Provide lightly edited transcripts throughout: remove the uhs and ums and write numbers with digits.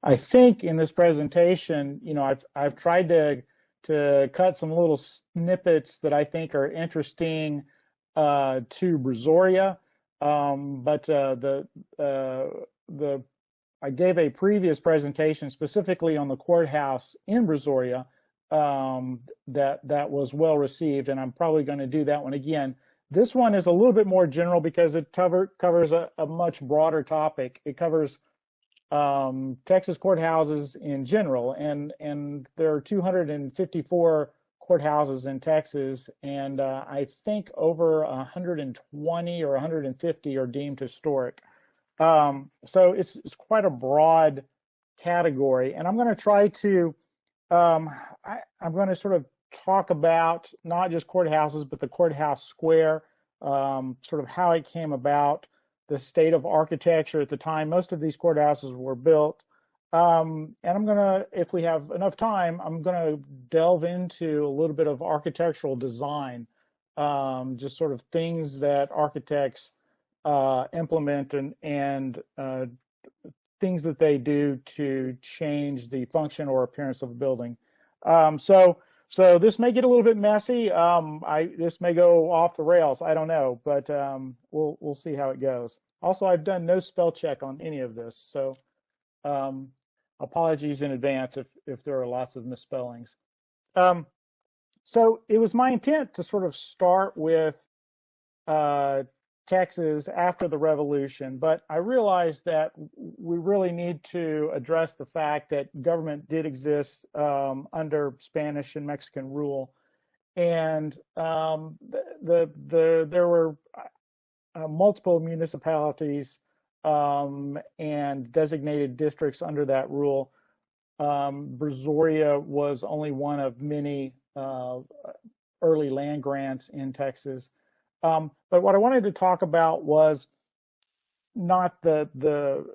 I think in this presentation, you know, I've tried to cut some little snippets that I think are interesting to Brazoria, but I gave a previous presentation specifically on the courthouse in Brazoria that was well received, and I'm probably going to do that one again. This one is a little bit more general because it covers a much broader topic. It covers Texas courthouses in general, and there are 254 courthouses in Texas, and I think over 120 or 150 are deemed historic. So it's quite a broad category, and I'm going to try to I'm going to sort of talk about not just courthouses, but the courthouse square, sort of how it came about, the state of architecture at the time most of these courthouses were built. And I'm going to, if we have enough time, I'm going to delve into a little bit of architectural design, just sort of things that architects implement and things that they do to change the function or appearance of a building. So this may get a little bit messy. This may go off the rails. I don't know, but we'll see how it goes. Also, I've done no spell check on any of this, so apologies in advance if there are lots of misspellings. So it was my intent to sort of start with Texas after the revolution, but I realized that we really need to address the fact that government did exist under Spanish and Mexican rule, and there were multiple municipalities and designated districts under that rule. Brazoria was only one of many early land grants in Texas. But what I wanted to talk about was not the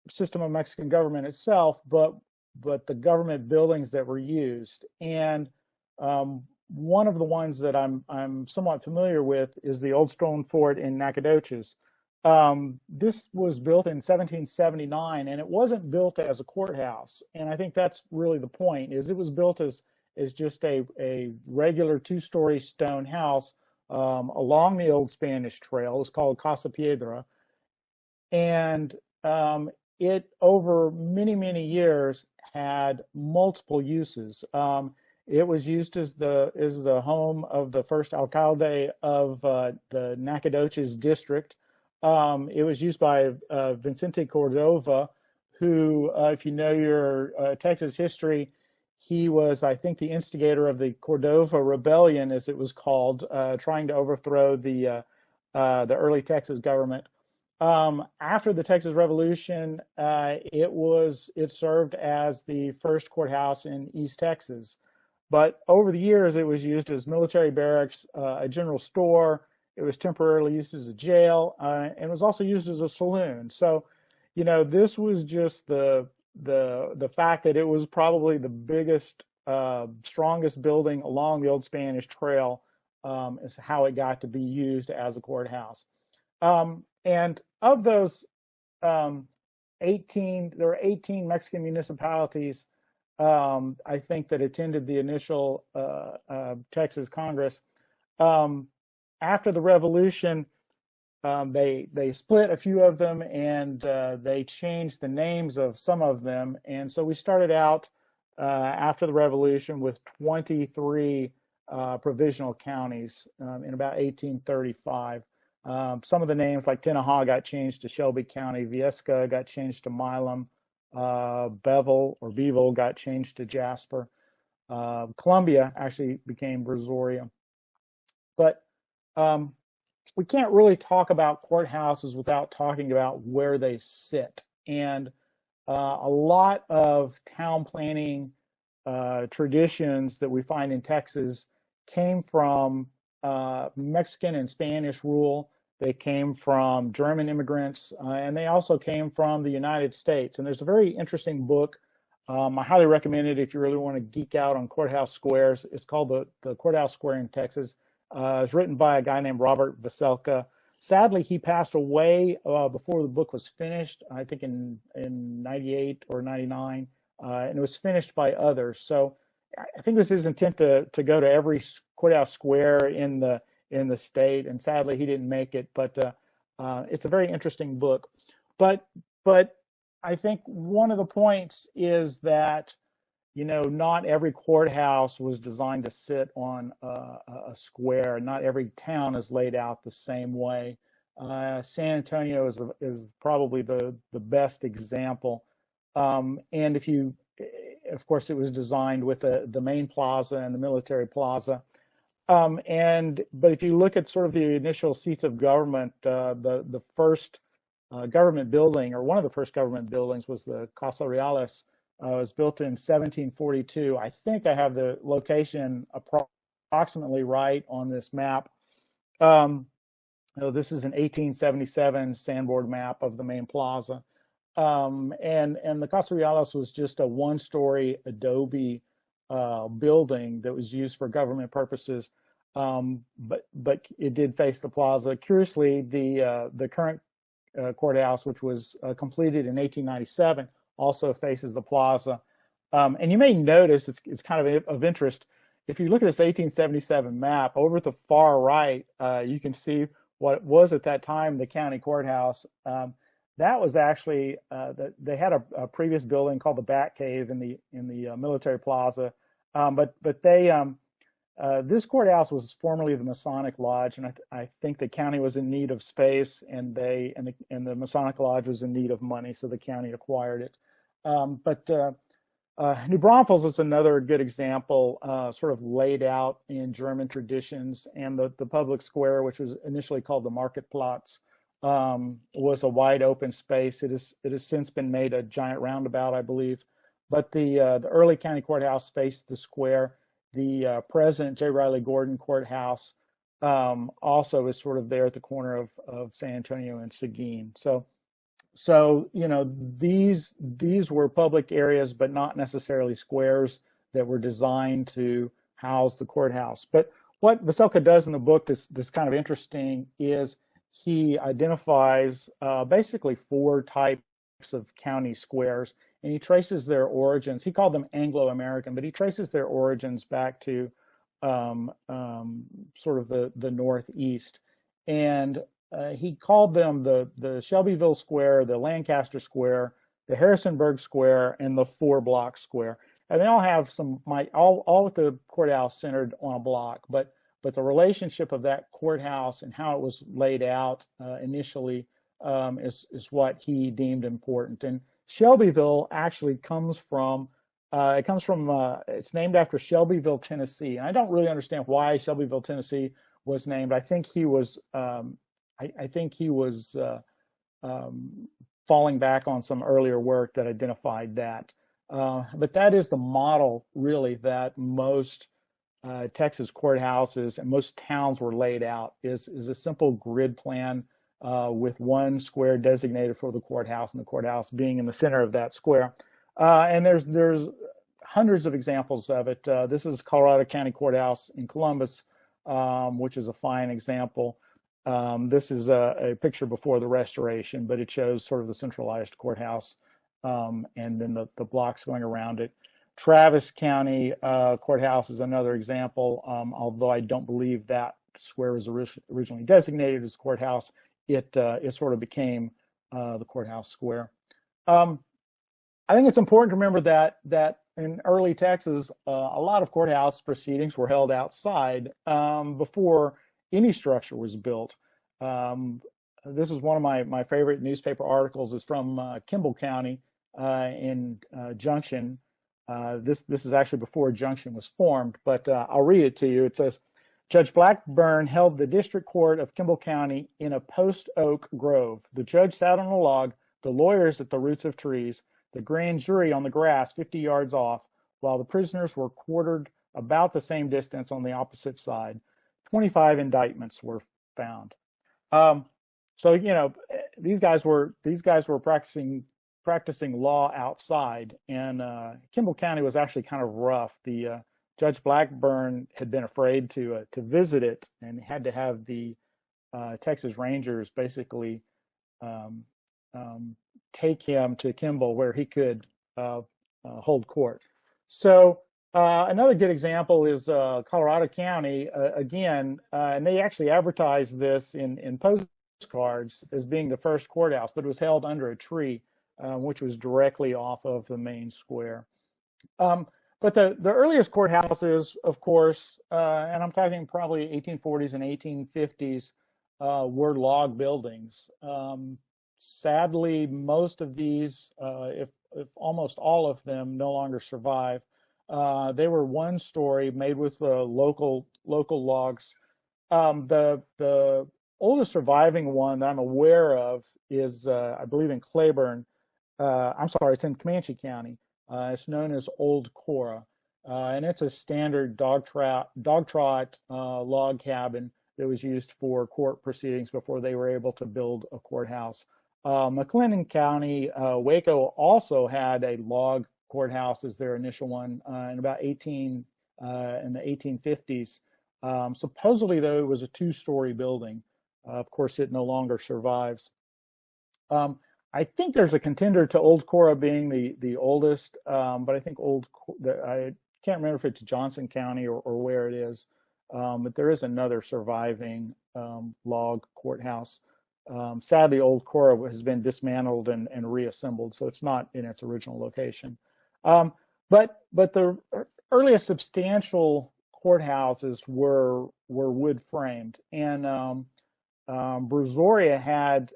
system of Mexican government itself, but the government buildings that were used. And one of the ones that I'm somewhat familiar with is the Old Stone Fort in Nacogdoches. This was built in 1779, and it wasn't built as a courthouse. And I think that's really the point, is it was built as just a regular two-story stone house along the old Spanish trail. It's called Casa Piedra. And it, over many, many years, had multiple uses. It was used as the home of the first alcalde of the Nacogdoches district. It was used by Vicente Cordova, who, if you know your Texas history, he was, I think, the instigator of the Cordova Rebellion, as it was called, trying to overthrow the early Texas government. After the Texas Revolution, it served as the first courthouse in East Texas. But over the years, it was used as military barracks, a general store. It was temporarily used as a jail, and was also used as a saloon. So, you know, this was just the fact that it was probably the biggest, strongest building along the old Spanish Trail, is how it got to be used as a courthouse. And of those 18, there were 18 Mexican municipalities, I think, that attended the initial Texas Congress. After the Revolution, they split a few of them, and they changed the names of some of them. And so we started out after the Revolution with 23 provisional counties in about 1835. Some of the names, like Tenaha, got changed to Shelby County. Viesca got changed to Milam. Bevel got changed to Jasper. Columbia actually became Brazoria. But we can't really talk about courthouses without talking about where they sit. And a lot of town planning traditions that we find in Texas came from Mexican and Spanish rule. They came from German immigrants, and they also came from the United States. And there's a very interesting book. I highly recommend it if you really want to geek out on courthouse squares. It's called The Courthouse Square in Texas. It's written by a guy named Robert Veselka. Sadly, he passed away before the book was finished, I think in 98 or 99, and it was finished by others. So I think it was his intent to go to every courthouse square in the state, and sadly he didn't make it. But it's a very interesting book. But I think one of the points is that not every courthouse was designed to sit on a square. Not every town is laid out the same way. San Antonio is probably the best example. And of course, it was designed with the main plaza and the military plaza. But if you look at sort of the initial seats of government, the first government building, or one of the first government buildings, was the Casa Reales. It was built in 1742. I think I have the location approximately right on this map. This is an 1877 sandboard map of the main plaza. And the Casa Reales was just a one-story adobe building that was used for government purposes, but it did face the plaza. Curiously, the current courthouse, which was completed in 1897, also faces the plaza. And you may notice it's kind of interest. If you look at this 1877 map, over at the far right, you can see what was at that time the county courthouse. That was actually they had a previous building called the Bat Cave in the military plaza, but this courthouse was formerly the Masonic Lodge, and I think the county was in need of space, and the Masonic Lodge was in need of money, so the county acquired it. New Braunfels is another good example, sort of laid out in German traditions, and the public square, which was initially called the Marktplatz, was a wide open space. It has since been made a giant roundabout, I believe. But the early county courthouse faced the square. The present J. Riley Gordon Courthouse also is sort of there at the corner of San Antonio and Seguin. So these were public areas, but not necessarily squares that were designed to house the courthouse. But what Veselka does in the book that's kind of interesting is he identifies basically 4 types of county squares, and he traces their origins. He called them Anglo-American, but he traces their origins back to sort of the Northeast. And he called them the Shelbyville Square, the Lancaster Square, the Harrisonburg Square, and the 4-block square. And they all have all with the courthouse centered on a block, but the relationship of that courthouse and how it was laid out initially is what he deemed important. And Shelbyville actually comes from it's named after Shelbyville, Tennessee. And I don't really understand why Shelbyville, Tennessee was named. I think he was falling back on some earlier work that identified that. But that is the model, really, that most Texas courthouses and most towns were laid out, is a simple grid plan with one square designated for the courthouse, and the courthouse being in the center of that square. And there's hundreds of examples of it. This is Colorado County Courthouse in Columbus, which is a fine example. This is a picture before the restoration, but it shows sort of the centralized courthouse and then the blocks going around it. Travis County Courthouse is another example, although I don't believe that square was originally designated as courthouse. It sort of became the courthouse square. I think it's important to remember that in early Texas, a lot of courthouse proceedings were held outside before any structure was built. This is one of my favorite newspaper articles. Is from Kimball County in Junction. This is actually before Junction was formed, but I'll read it to you. It says, Judge Blackburn held the District Court of Kimball County in a post oak grove. The judge sat on a log, the lawyers at the roots of trees, the grand jury on the grass 50 yards off, while the prisoners were quartered about the same distance on the opposite side. 25 indictments were found. So these guys were practicing law outside, and Kimball County was actually kind of rough. The Judge Blackburn had been afraid to visit it, and had to have the Texas Rangers basically um, take him to Kimball where he could hold court. So another good example is Colorado County, again, and they actually advertised this in postcards as being the first courthouse, but it was held under a tree, which was directly off of the main square. Um, but the earliest courthouses, of course, and I'm talking probably 1840s and 1850s, were log buildings. Sadly, most of these, if almost all of them, no longer survive. They were one story made with local logs. The oldest surviving one that I'm aware of is, I believe, in Claiborne. I'm sorry, it's in Comanche County. It's known as Old Cora, and it's a standard dog trot log cabin that was used for court proceedings before they were able to build a courthouse. McLennan County, Waco also had a log courthouse as their initial one in about in the 1850s. Supposedly, though, it was a two-story building. Of course, it no longer survives. I think there's a contender to Old Cora being the oldest, but I think I can't remember if it's Johnson County or where it is, but there is another surviving log courthouse. Sadly, Old Cora has been dismantled and reassembled, so it's not in its original location. But the earliest substantial courthouses were wood framed, and Brazoria had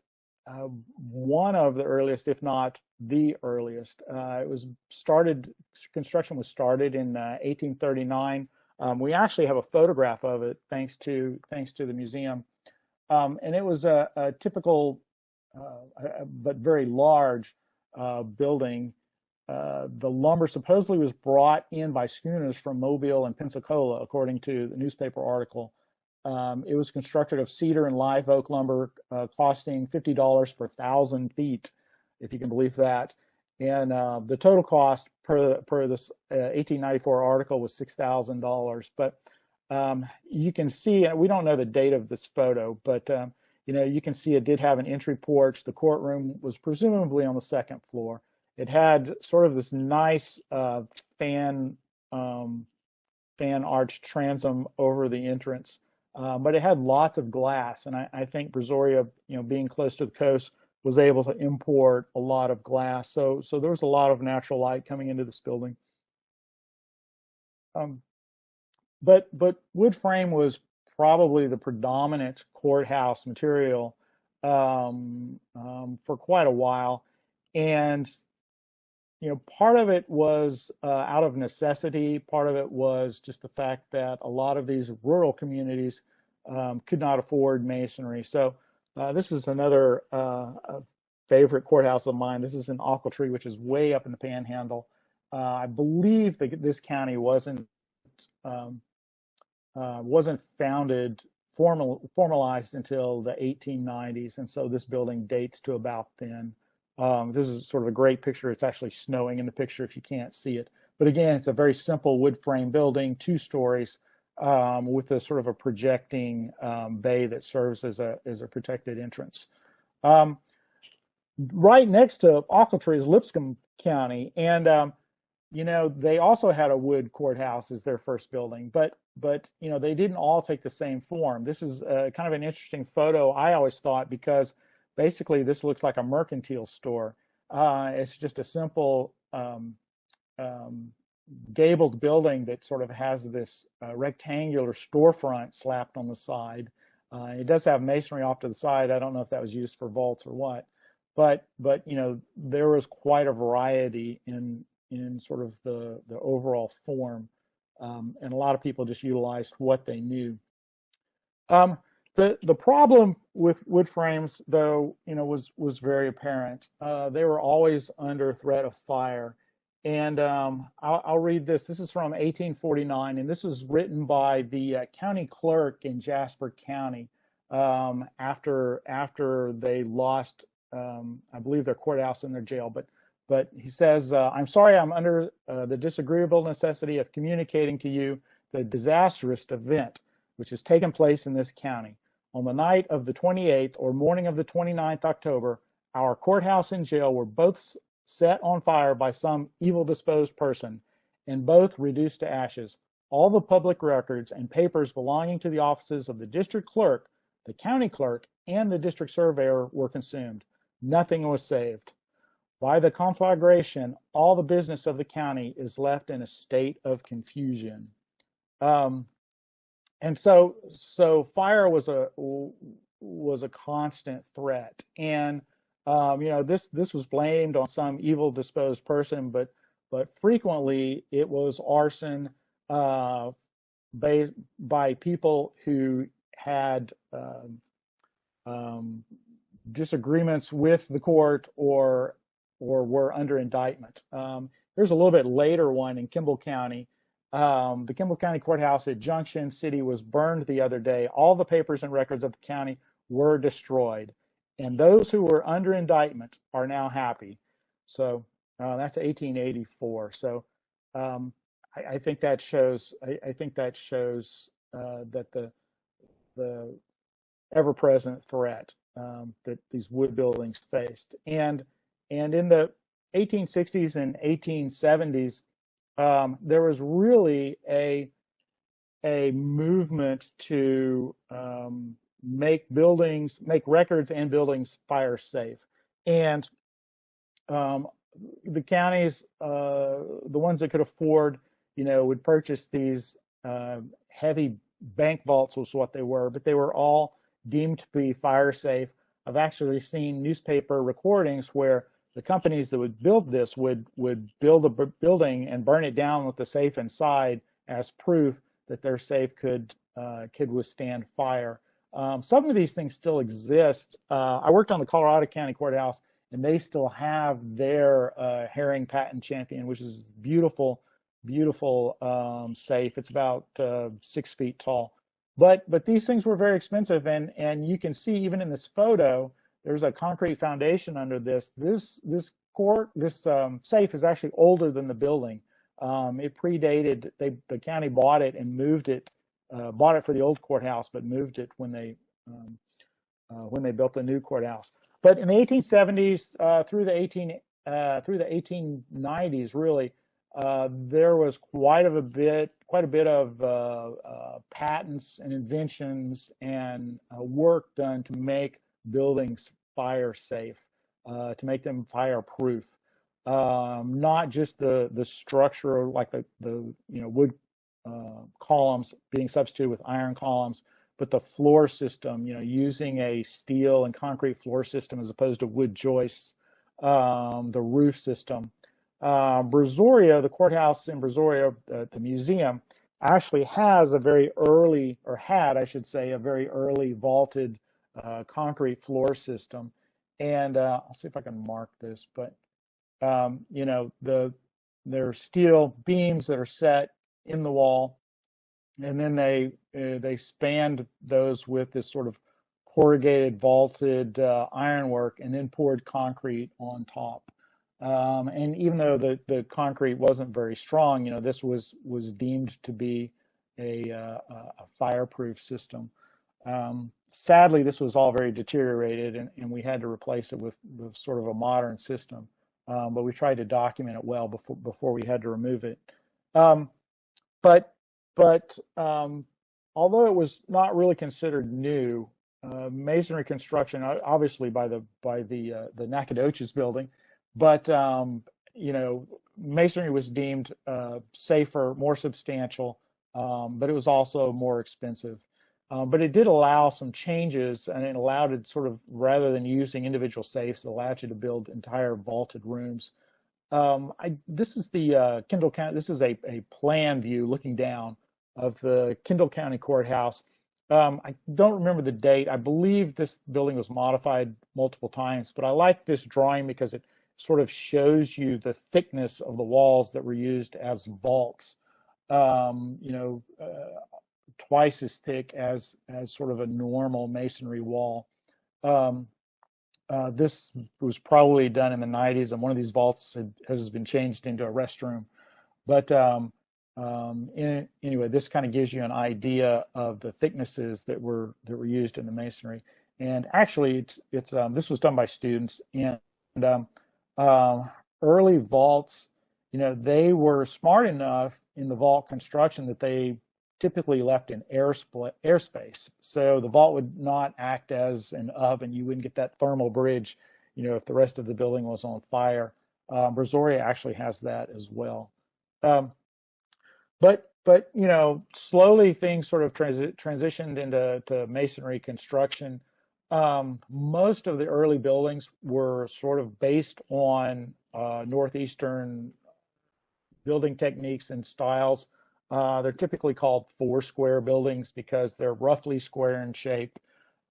one of the earliest, if not the earliest. Construction was started in 1839. We actually have a photograph of it, thanks to the museum. And it was a typical, but very large building. The lumber supposedly was brought in by schooners from Mobile and Pensacola, according to the newspaper article. It was constructed of cedar and live oak lumber, costing $50 per 1,000 feet, if you can believe that. And the total cost per this 1894 article was $6,000. But you can see, and we don't know the date of this photo, but you can see it did have an entry porch. The courtroom was presumably on the second floor. It had sort of this nice fan arch transom over the entrance. But it had lots of glass, and I think Brazoria, being close to the coast, was able to import a lot of glass. So there was a lot of natural light coming into this building. But wood frame was probably the predominant courthouse material for quite a while, and part of it was out of necessity. Part of it was just the fact that a lot of these rural communities could not afford masonry. So this is another favorite courthouse of mine. This is in Ochiltree, which is way up in the Panhandle. I believe that this county wasn't formalized until the 1890s, and so this building dates to about then. This is sort of a great picture. It's actually snowing in the picture if you can't see it. But again, it's a very simple wood frame building, 2 stories, with a sort of a projecting bay that serves as a protected entrance. Right next to Ochiltree is Lipscomb County, and they also had a wood courthouse as their first building, but they didn't all take the same form. This is kind of an interesting photo, I always thought, because basically this looks like a mercantile store. It's just a simple gabled building that sort of has this rectangular storefront slapped on the side. It does have masonry off to the side. I don't know if that was used for vaults or what, but there was quite a variety in sort of the overall form, and a lot of people just utilized what they knew. The problem with wood frames, though, was very apparent. They were always under threat of fire. And I'll read this. This is from 1849, and this was written by the county clerk in Jasper County after they lost, I believe, their courthouse and their jail. But he says, "I'm sorry, I'm under the disagreeable necessity of communicating to you the disastrous event which has taken place in this county. On the night of the 28th or morning of the 29th October, our courthouse and jail were both set on fire by some evil-disposed person, and both reduced to ashes. All the public records and papers belonging to the offices of the district clerk, the county clerk, and the district surveyor were consumed. Nothing was saved. By the conflagration, all the business of the county is left in a state of confusion. And so fire was a constant threat, and this was blamed on some evil disposed person, but frequently it was arson by people who had disagreements with the court or were under indictment. There's a little bit later one in Kimball County. The Kimball County Courthouse at Junction City was burned the other day. All the papers and records of the county were destroyed, and those who were under indictment are now happy. So that's 1884. So I think that shows. I think that shows that the ever-present threat that these wood buildings faced, and in the 1860s and 1870s. There was really a movement to make records and buildings fire safe, and the counties, the ones that could afford, would purchase these heavy bank vaults, was what they were, but they were all deemed to be fire safe. I've actually seen newspaper recordings where the companies that would build this would build a building and burn it down with the safe inside as proof that their safe could withstand fire. Some of these things still exist. I worked on the Colorado County Courthouse, and they still have their Herring Patent Champion, which is beautiful safe. It's about 6 feet tall. But these things were very expensive, and you can see even in this photo, there's a concrete foundation under this. This safe is actually older than the building. It predated. The county bought it and moved it, bought it for the old courthouse, but moved it when they built the new courthouse. But in the 1870s through the 1890s, really, there was quite a bit of patents and inventions and work done to make buildings fire safe, to make them fireproof. Not just the structure, like the wood columns being substituted with iron columns, but the floor system, using a steel and concrete floor system as opposed to wood joists. The roof system. Brazoria, the courthouse in Brazoria, the museum, actually has a very early, or had, I should say, a very early vaulted concrete floor system. And I'll see if I can mark this, but there are steel beams that are set in the wall, and then they spanned those with this sort of corrugated vaulted ironwork, and then poured concrete on top. And even though the concrete wasn't very strong, this was deemed to be a fireproof system. Sadly, this was all very deteriorated, and we had to replace it with sort of a modern system. But we tried to document it well before we had to remove it. But although it was not really considered new, masonry construction, obviously by the Nacogdoches building, but masonry was deemed safer, more substantial, but it was also more expensive. But it did allow some changes, and it allowed it sort of, rather than using individual safes, it allowed you to build entire vaulted rooms. This is the Kendall County. This is a plan view looking down of the Kendall County Courthouse. I don't remember the date. I believe this building was modified multiple times, but I like this drawing because it sort of shows you the thickness of the walls that were used as vaults. Twice as thick as sort of a normal masonry wall. This was probably done in the 90s, and one of these vaults has been changed into a restroom. But Anyway, this kind of gives you an idea of the thicknesses that were used in the masonry. And actually, this was done by students. And um, early vaults, they were smart enough in the vault construction that they typically left in airspace. So the vault would not act as an oven. You wouldn't get that thermal bridge, if the rest of the building was on fire. Brazoria actually has that as well. Um, but slowly things sort of transitioned into masonry construction. Most of the early buildings were sort of based on northeastern building techniques and styles. They're typically called four-square buildings because they're roughly square in shape.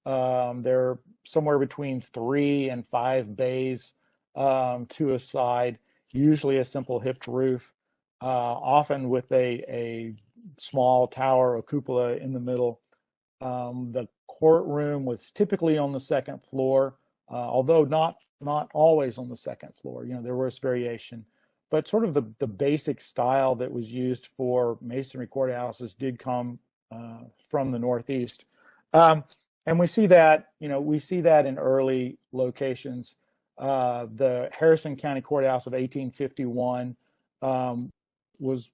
They're somewhere between 3 and 5 bays to a side, usually a simple hipped roof, often with a small tower or cupola in the middle. The courtroom was typically on the second floor, although not always on the second floor. There was variation, but sort of the basic style that was used for masonry courthouses did come from the Northeast. And we see that in early locations. The Harrison County Courthouse of 1851 was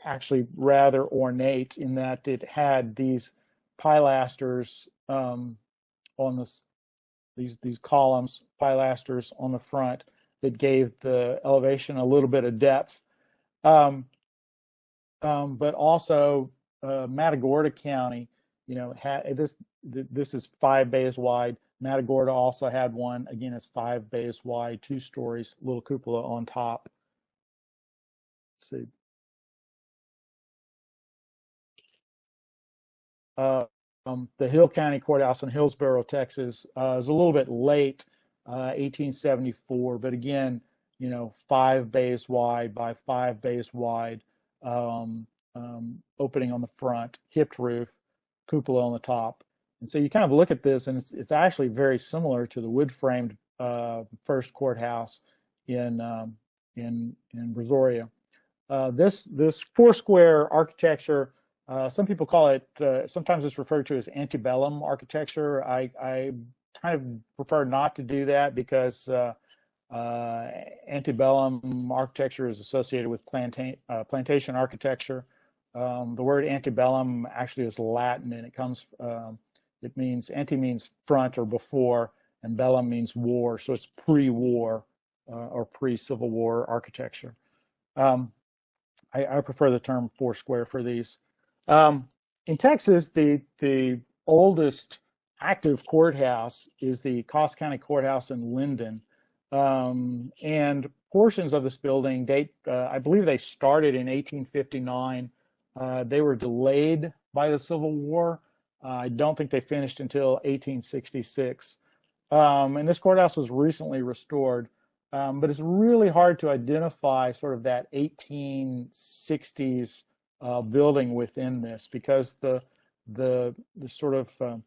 actually rather ornate in that it had these pilasters on these columns, pilasters on the front that gave the elevation a little bit of depth. But also Matagorda County, had this is 5 bays wide. Matagorda also had one, again, it's 5 bays wide, 2 stories, little cupola on top. Let's see. The Hill County Courthouse in Hillsboro, Texas, is a little bit late, 1874, but again, 5 bays wide by 5 bays wide, opening on the front, hipped roof, cupola on the top. And so you kind of look at this, and it's actually very similar to the wood-framed first courthouse in Brazoria. This four-square architecture, some people call it, sometimes it's referred to as antebellum architecture. I kind of prefer not to do that because antebellum architecture is associated with plantation architecture. The word antebellum actually is Latin, and it means ante means front or before, and bellum means war, so it's pre-war or pre-Civil War architecture. I prefer the term four-square for these. In Texas, the oldest active courthouse is the Coss County Courthouse in Linden. And portions of this building date, I believe they started in 1859. They were delayed by the Civil War. I don't think they finished until 1866. And this courthouse was recently restored. But it's really hard to identify sort of that 1860s building within this because the sort of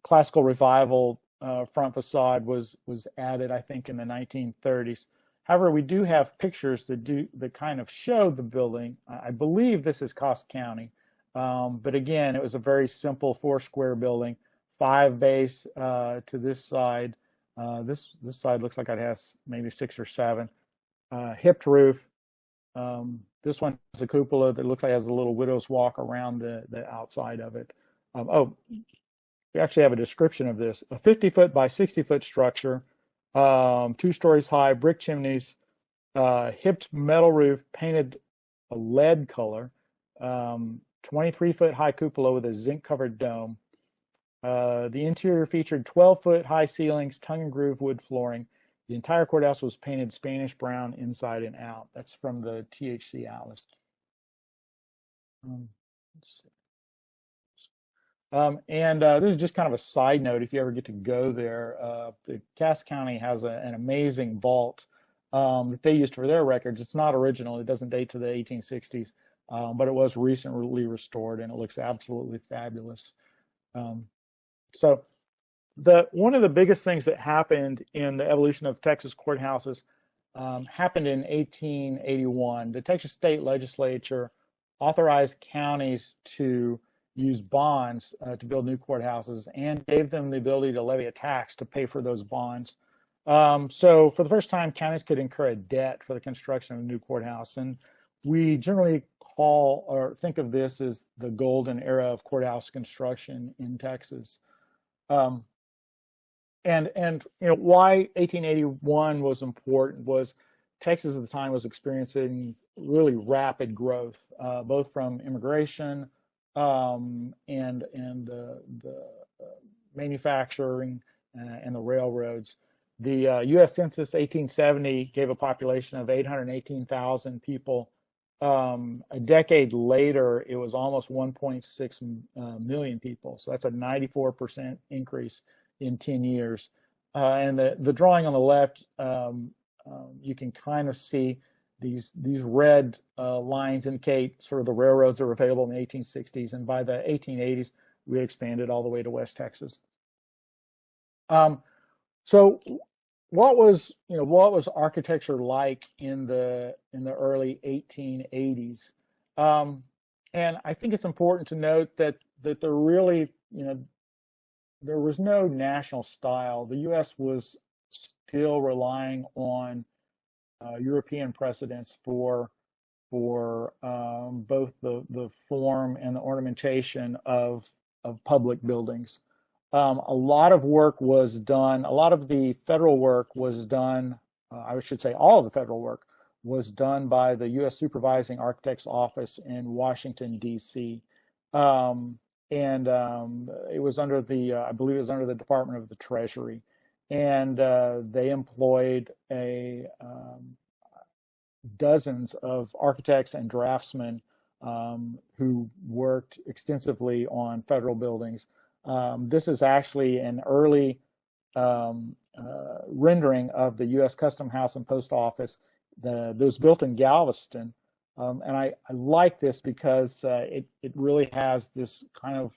classical revival front facade was added, I think, in the 1930s. However, we do have pictures that kind of show the building. I believe this is Coss County, but again, it was a very simple four-square building, 5 bays to this side. This side looks like it has maybe 6 or 7. Hipped roof. This one has a cupola that looks like it has a little widow's walk around the outside of it. We actually have a description of this. A 50-foot by 60-foot structure, 2 stories high, brick chimneys, hipped metal roof, painted a lead color, 23-foot high cupola with a zinc-covered dome. The interior featured 12-foot high ceilings, tongue and groove wood flooring. The entire courthouse was painted Spanish brown inside and out. That's from the THC Atlas. Let's see. This is just kind of a side note. If you ever get to go there, the Cass County has an amazing vault that they used for their records. It's not original. It doesn't date to the 1860s, but it was recently restored, and it looks absolutely fabulous. So one of the biggest things that happened in the evolution of Texas courthouses happened in 1881. The Texas state legislature authorized counties to use bonds to build new courthouses and gave them the ability to levy a tax to pay for those bonds. So for the first time, counties could incur a debt for the construction of a new courthouse. And we generally call or think of this as the golden era of courthouse construction in Texas. Um, and why 1881 was important was Texas at the time was experiencing really rapid growth, both from immigration and the manufacturing and the railroads. The U.S. Census 1870 gave a population of 818,000 people. A decade later, it was almost 1.6 million people. So that's a 94% increase in 10 years. And the drawing on the left, you can kind of see these red lines indicate sort of the railroads that were available in the 1860s. And by the 1880s, we expanded all the way to West Texas. So what was architecture like in the early 1880s? And I think it's important to note that there really, there was no national style. The U.S. was still relying on European precedents for both the form and the ornamentation of public buildings. A lot of work was done. A lot of the federal work was done. I should say all of the federal work was done by the U.S. Supervising Architect's Office in Washington, D.C. And it was under I believe it was under the Department of the Treasury. And they employed dozens of architects and draftsmen who worked extensively on federal buildings. This is actually an early rendering of the U.S. Custom House and Post Office that was built in Galveston. And I like this because it really has this kind of,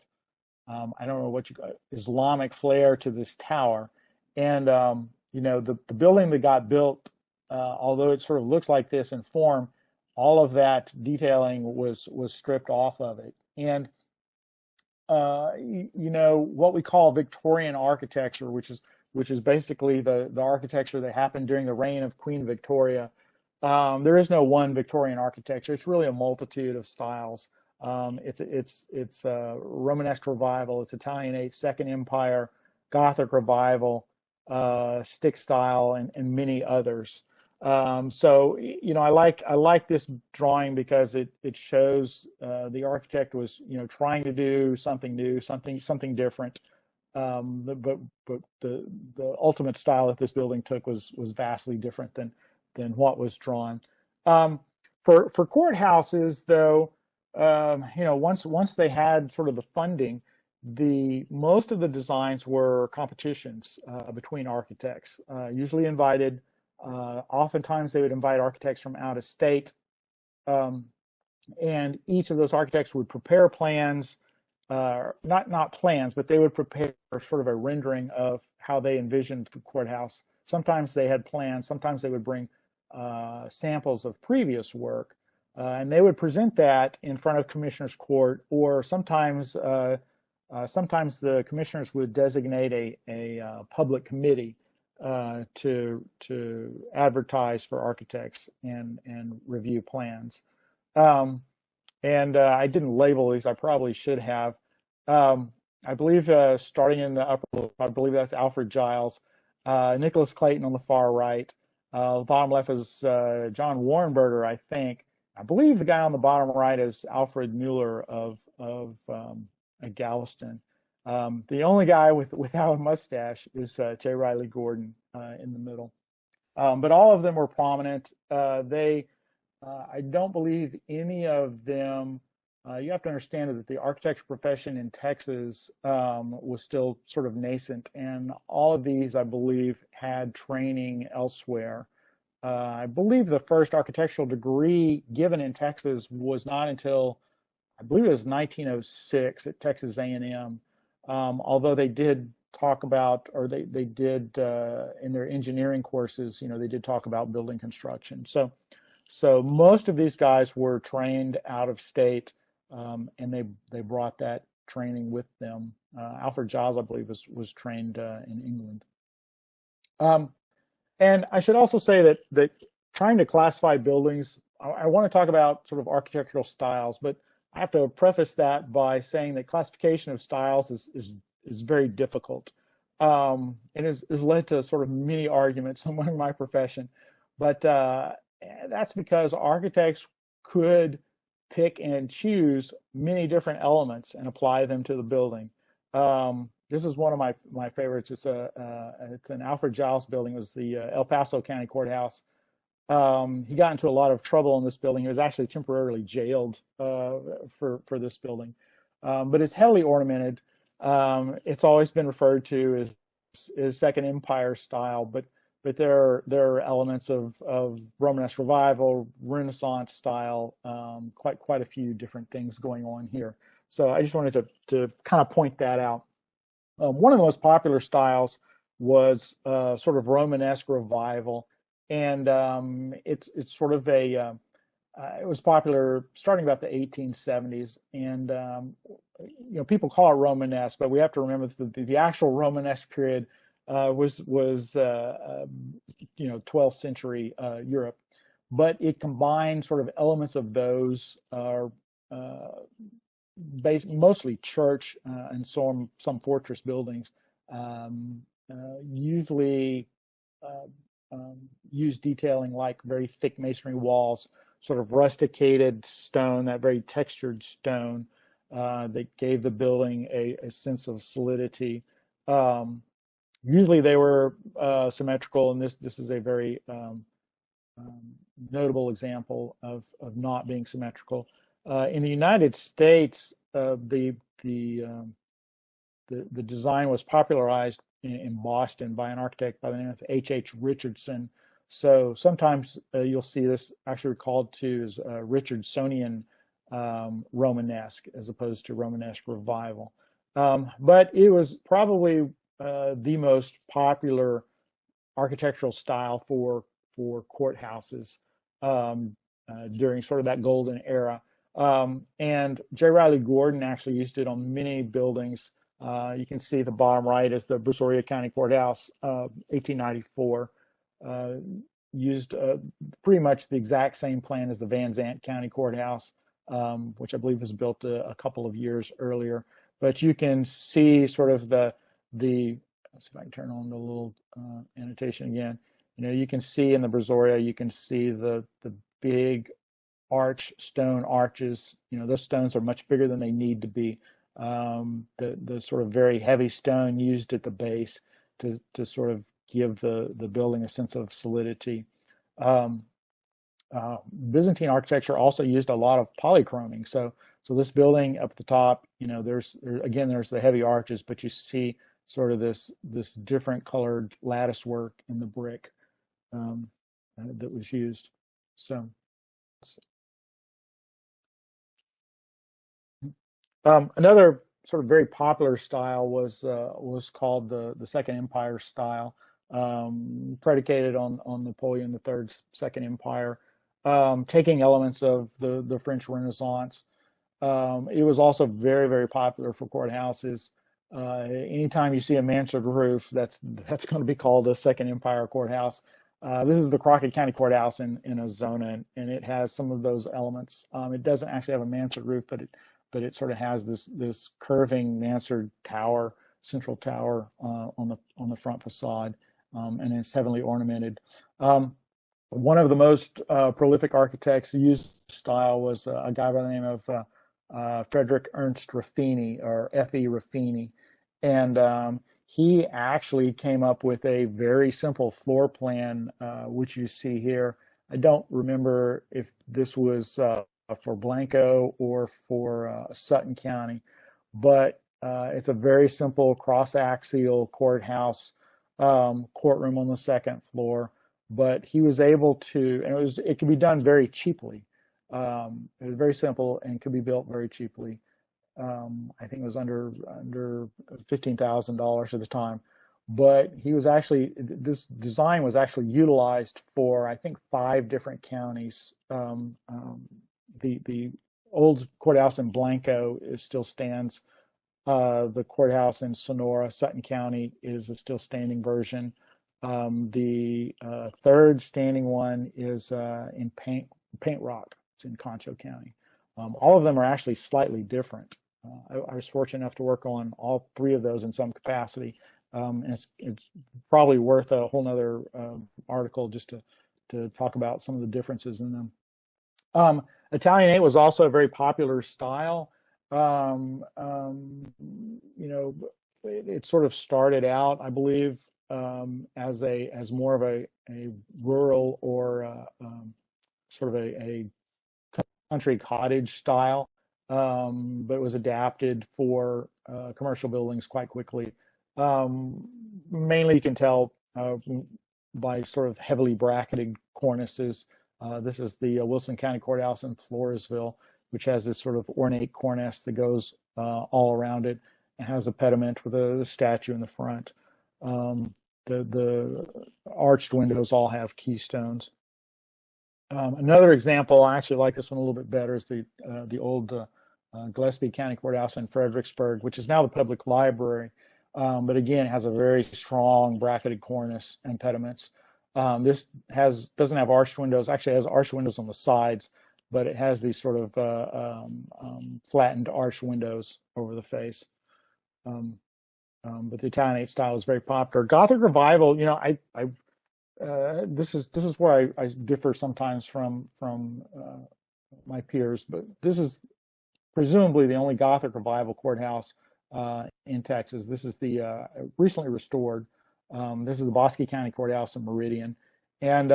I don't know what you call it, Islamic flair to this tower. And, the building that got built, although it sort of looks like this in form, all of that detailing was stripped off of it. And what we call Victorian architecture, which is basically the architecture that happened during the reign of Queen Victoria. There is no one Victorian architecture. It's really a multitude of styles. It's Romanesque revival, it's Italian age, Second Empire, Gothic revival, stick style, and many others. So I like this drawing because it shows the architect was trying to do something new, something different. But the ultimate style that this building took was vastly different than what was drawn. For courthouses, though, once they had sort of the funding, most of the designs were competitions between architects, usually invited. Oftentimes they would invite architects from out of state, and each of those architects would prepare plans, not plans, but they would prepare sort of a rendering of how they envisioned the courthouse. Sometimes they had plans, sometimes they would bring samples of previous work, and they would present that in front of commissioner's court, or sometimes the commissioners would designate a public committee to advertise for architects and review plans. And I didn't label these. I probably should have. I believe starting in the upper, I believe that's Alfred Giles, Nicholas Clayton on the far right. The bottom left is John Warrenberger, I think. I believe the guy on the bottom right is Alfred Mueller of Galveston. The only guy without a mustache is J. Riley Gordon in the middle. But all of them were prominent. I don't believe any of them, you have to understand that the architecture profession in Texas was still sort of nascent, and all of these, I believe, had training elsewhere. I believe the first architectural degree given in Texas was not until, I believe it was 1906 at Texas A&M. Although they did talk about, or they did in their engineering courses, they did talk about building construction. So most of these guys were trained out of state, and they brought that training with them. Alfred Giles, I believe, was trained in England. And I should also say that trying to classify buildings, I want to talk about sort of architectural styles, but I have to preface that by saying that classification of styles is very difficult, and has led to sort of many arguments among my profession. But that's because architects could pick and choose many different elements and apply them to the building. This is one of my favorites. It's an Alfred Giles building. It was the El Paso County Courthouse. He got into a lot of trouble in this building. He was actually temporarily jailed for this building, but it's heavily ornamented. It's always been referred to as Second Empire style, but there are elements of Romanesque Revival, Renaissance style, quite a few different things going on here. So I just wanted to kind of point that out. One of the most popular styles was sort of Romanesque Revival, and it's sort of it was popular starting about the 1870s, and people call it Romanesque, but we have to remember that the actual Romanesque period was 12th century Europe, but it combined sort of elements of those mostly church and some fortress buildings, usually use detailing like very thick masonry walls, sort of rusticated stone, that very textured stone that gave the building a sense of solidity. Usually they were symmetrical, and this is a very notable example of not being symmetrical. In the United States, the design was popularized in Boston by an architect by the name of H.H. Richardson. So sometimes you'll see this actually called to as Richardsonian Romanesque as opposed to Romanesque Revival. But it was probably the most popular architectural style for courthouses during sort of that golden era. And J. Riley Gordon actually used it on many buildings. You can see the bottom right is the Brazoria County Courthouse, 1894. Used pretty much the exact same plan as the Van Zandt County Courthouse, which I believe was built a couple of years earlier. But you can see sort of the let's see if I can turn on the little annotation again. You can see in the Brazoria, you can see the big stone arches. Those stones are much bigger than they need to be. The sort of very heavy stone used at the base to sort of give the building a sense of solidity. Byzantine architecture also used a lot of polychroming. So this building up at the top, there's the heavy arches, but you see sort of this different colored lattice work in the brick that was used. So another sort of very popular style was called the Second Empire style, predicated on Napoleon III's Second Empire, taking elements of the French Renaissance. It was also very, very popular for courthouses. Anytime you see a mansard roof, that's going to be called a Second Empire courthouse. This is the Crockett County Courthouse in Arizona, and it has some of those elements. It doesn't actually have a mansard roof, but it sort of has this curving mansard tower, central tower on the front facade, and it's heavily ornamented. One of the most prolific architects who used this style was a guy by the name of Frederick Ernst Ruffini, or F.E. Ruffini, and he actually came up with a very simple floor plan, which you see here. I don't remember if this was for Blanco or for Sutton County, but it's a very simple cross-axial courthouse, courtroom on the second floor. But he was able to, and it could be done very cheaply. It was very simple and could be built very cheaply. I think it was under $15,000 at the time. But he was actually, this design was actually utilized for, I think, 5 different counties. The old courthouse in Blanco still stands. The courthouse in Sonora, Sutton County, is a still standing version. The third standing one is in Paint Rock. It's in Concho County. All of them are actually slightly different. I was fortunate enough to work on all 3 of those in some capacity. And it's probably worth a whole nother article just to talk about some of the differences in them. Italianate was also a very popular style. It sort of started out, I believe, as more of a rural or sort of a country cottage style, but it was adapted for commercial buildings quite quickly. Mainly you can tell by sort of heavily bracketed cornices. This is the Wilson County Courthouse in Floresville, which has this sort of ornate cornice that goes all around it. It has a pediment with a statue in the front. The arched windows all have keystones. Another example, I actually like this one a little bit better, is the old Gillespie County Courthouse in Fredericksburg, which is now the public library. But again, it has a very strong bracketed cornice and pediments. This doesn't have arched windows. Actually, it has arched windows on the sides, but it has these sort of flattened arched windows over the face. But the Italianate style is very popular. Gothic Revival, this is where I differ sometimes from my peers, but this is presumably the only Gothic Revival courthouse in Texas. This is the recently restored. This is the Bosque County Courthouse in Meridian, and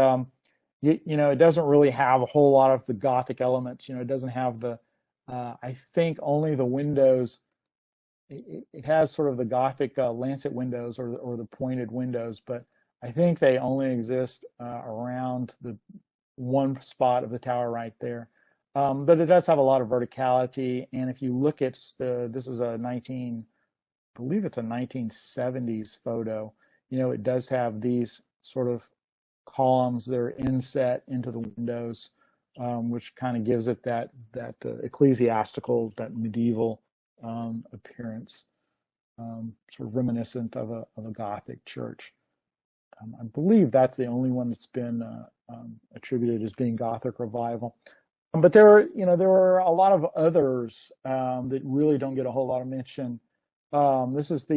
it doesn't really have a whole lot of the Gothic elements. It doesn't have the. I think only the windows. It has sort of the Gothic lancet windows or the pointed windows, but I think they only exist around the one spot of the tower right there. But it does have a lot of verticality, and if you look at this is I believe it's a 1970s photo. It does have these sort of columns that are inset into the windows, which kind of gives it that ecclesiastical, that medieval appearance, sort of reminiscent of a Gothic church. I believe that's the only one that's been attributed as being Gothic Revival. But there are a lot of others that really don't get a whole lot of mention. This is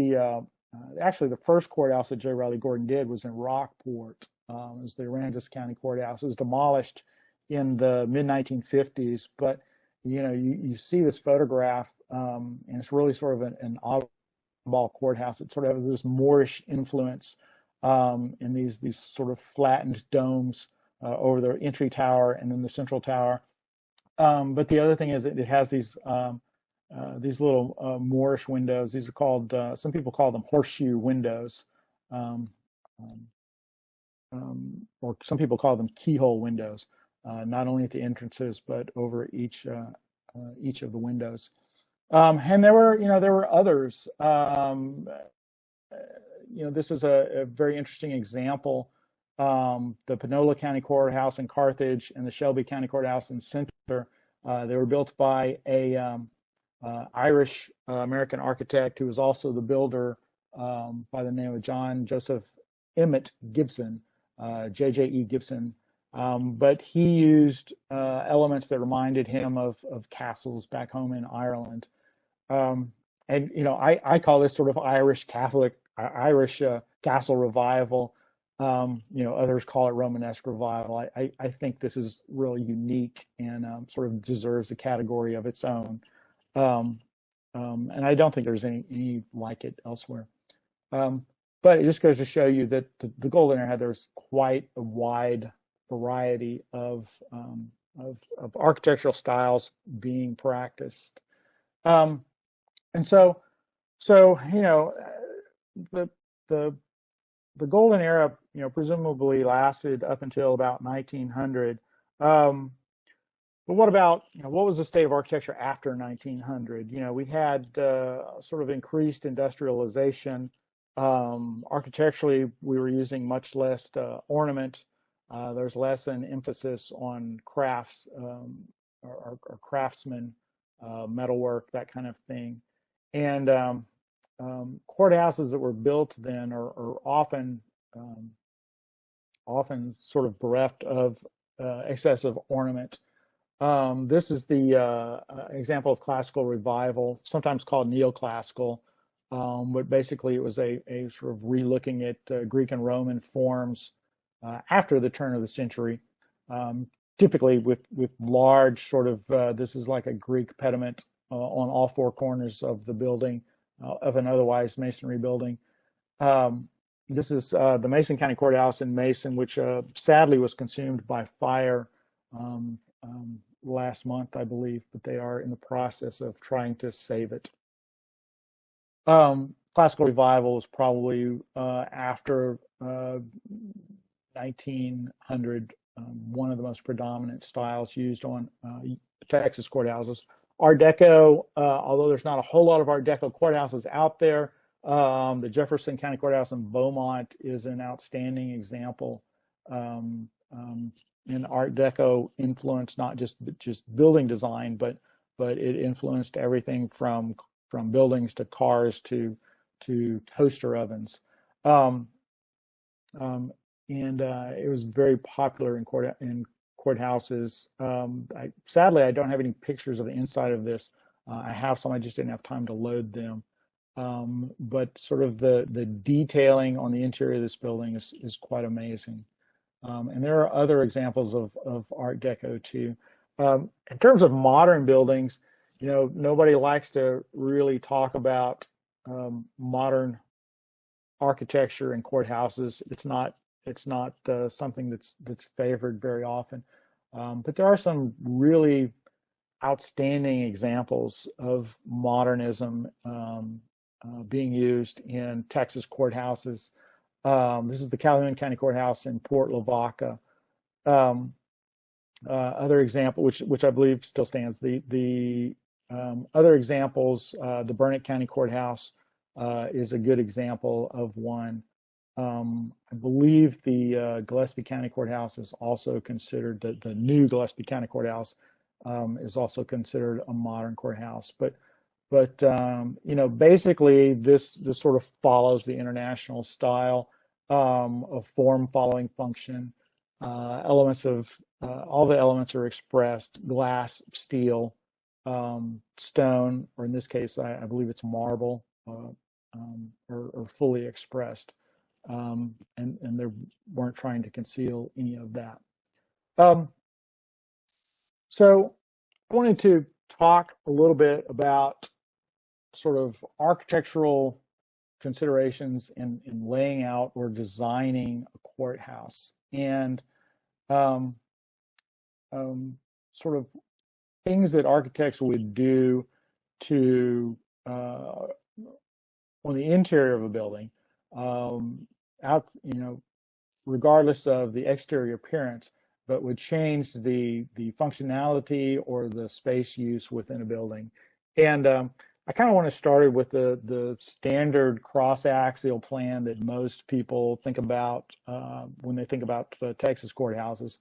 actually the first courthouse that J. Riley Gordon did was in Rockport. It was the Aransas County Courthouse. It was demolished in the mid-1950s, but you see this photograph, and it's really sort of an oddball courthouse. It sort of has this Moorish influence in these sort of flattened domes over the entry tower and then the central tower. But the other thing is it has these little Moorish windows. These are called, some people call them horseshoe windows, or some people call them keyhole windows, not only at the entrances but over each of the windows. And there were others. This is a very interesting example. The Panola County Courthouse in Carthage and the Shelby County Courthouse in Center. They were built by a Irish American architect who was also the builder by the name of John Joseph Emmett Gibson, J.J.E. Gibson. But he used elements that reminded him of castles back home in Ireland. And I call this sort of Irish castle revival. Others call it Romanesque revival. I think this is really unique and sort of deserves a category of its own. And I don't think there's any like it elsewhere. But it just goes to show you that the Golden Era, there's quite a wide variety of architectural styles being practiced. And so the Golden Era, presumably lasted up until about 1900. But what about, what was the state of architecture after 1900? We had sort of increased industrialization. Architecturally, we were using much less ornament. There's less an emphasis on crafts or craftsmen, metalwork, that kind of thing. And courthouses that were built then are um, often sort of bereft of excessive ornament. This is the example of classical revival, sometimes called neoclassical, but basically it was a sort of relooking at Greek and Roman forms after the turn of the century, typically with large sort of, this is like a Greek pediment on all four corners of the building, of an otherwise masonry building. This is the Mason County Courthouse in Mason, which sadly was consumed by fire last month, I believe, but they are in the process of trying to save it. Classical revival was probably after 1900, one of the most predominant styles used on Texas courthouses. Art Deco, although there's not a whole lot of Art Deco courthouses out there, the Jefferson County Courthouse in Beaumont is an outstanding example. In Art Deco influence, not just building design, but it influenced everything from buildings to cars to toaster ovens. And it was very popular in courthouses. Sadly, I don't have any pictures of the inside of this. I have some, I just didn't have time to load them. But sort of the detailing on the interior of this building is quite amazing. And there are other examples of Art Deco too. In terms of modern buildings, nobody likes to really talk about modern architecture in courthouses. It's not something that's favored very often. But there are some really outstanding examples of modernism being used in Texas courthouses. This is the Calhoun County Courthouse in Port Lavaca. Other example, which I believe still stands. The other examples, the Burnett County Courthouse is a good example of one. I believe the Gillespie County Courthouse is also considered, the new Gillespie County Courthouse is also considered a modern courthouse. But basically this sort of follows the international style of form following function. Elements of all the elements are expressed: glass, steel, stone, or in this case, I believe it's marble, or fully expressed. And they weren't trying to conceal any of that. So I wanted to talk a little bit about sort of architectural considerations in laying out or designing a courthouse, and sort of things that architects would do to on the interior of a building, regardless of the exterior appearance, but would change the functionality or the space use within a building. And I kind of want to start with the standard cross-axial plan that most people think about when they think about Texas courthouses.